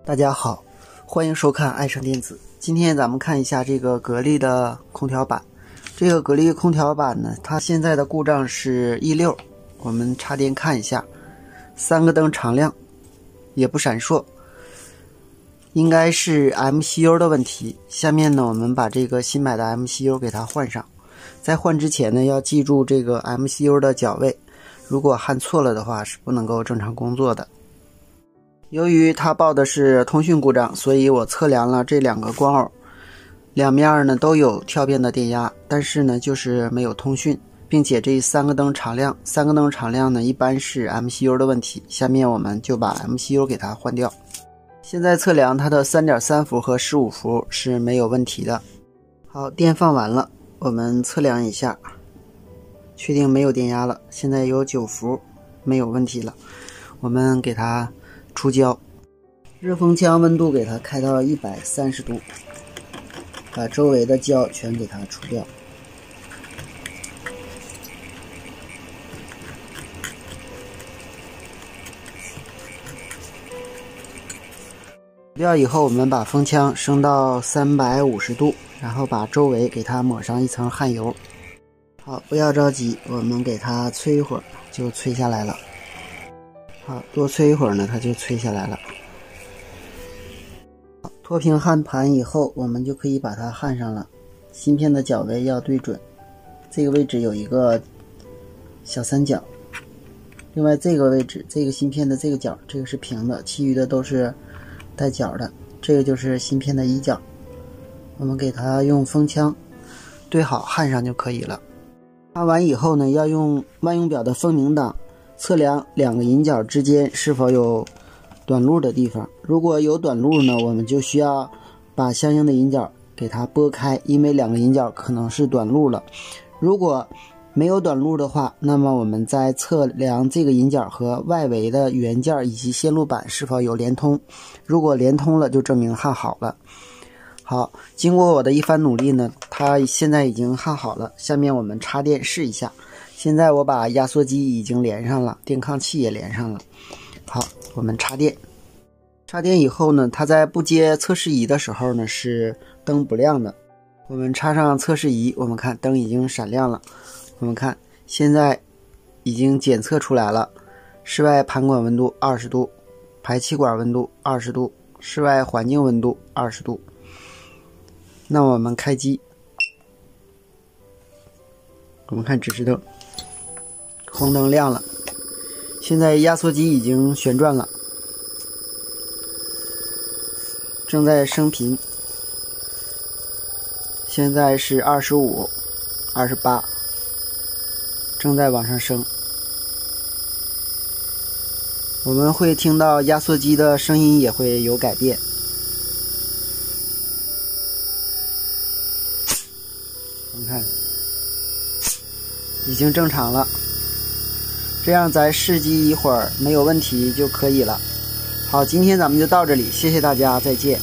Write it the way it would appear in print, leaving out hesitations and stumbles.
大家好，欢迎收看爱盛电子。今天咱们看一下这个格力的空调板。这个格力空调板呢，它现在的故障是E6，我们插电看一下，3个灯常亮，也不闪烁，应该是 MCU 的问题。下面呢，我们把这个新买的 MCU 给它换上。在换之前呢，要记住这个 MCU 的角位，如果焊错了的话，是不能够正常工作的。由于它报的是通讯故障，所以我测量了这2个光偶，两面呢都有跳变的电压，但是呢就是没有通讯，并且这3个灯常亮。3个灯常亮呢，一般是 MCU 的问题。下面我们就把 MCU 给它换掉。现在测量它的 3.3 伏和15伏是没有问题的。好，电放完了，我们测量一下，确定没有电压了，现在有9伏，没有问题了。我们给它出胶，热风枪温度给它开到130度，把周围的胶全给它除掉。除掉以后，我们把风枪升到350度，然后把周围给它抹上一层焊油。好，不要着急，我们给它吹一会儿，就吹下来了。好，多吹一会儿呢，它就吹下来了。脱平焊盘以后，我们就可以把它焊上了。芯片的角位要对准，这个位置有一个小三角，另外这个位置，这个芯片的这个角，这个是平的，其余的都是带角的，这个就是芯片的一角。我们给它用风枪对好焊上就可以了。焊完以后呢，要用万用表的风鸣档测量2个引脚之间是否有短路的地方。如果有短路呢，我们就需要把相应的引脚给它拨开，因为2个引脚可能是短路了。如果没有短路的话，那么我们在测量这个引脚和外围的元件以及线路板是否有连通。如果连通了，就证明焊好了。好，经过我的一番努力呢，它现在已经焊好了。下面我们插电试一下。现在我把压缩机已经连上了，电抗器也连上了。好，我们插电。插电以后呢，它在不接测试仪的时候呢，是灯不亮的。我们插上测试仪，我们看灯已经闪亮了。我们看现在已经检测出来了，室外盘管温度20度，排气管温度20度，室外环境温度20度。那我们开机，我们看指示灯，红灯亮了。现在压缩机已经旋转了，正在升频，现在是25、28，正在往上升。我们会听到压缩机的声音也会有改变。我们看已经正常了，这样咱试机一会儿没有问题就可以了。好，今天咱们就到这里，谢谢大家，再见。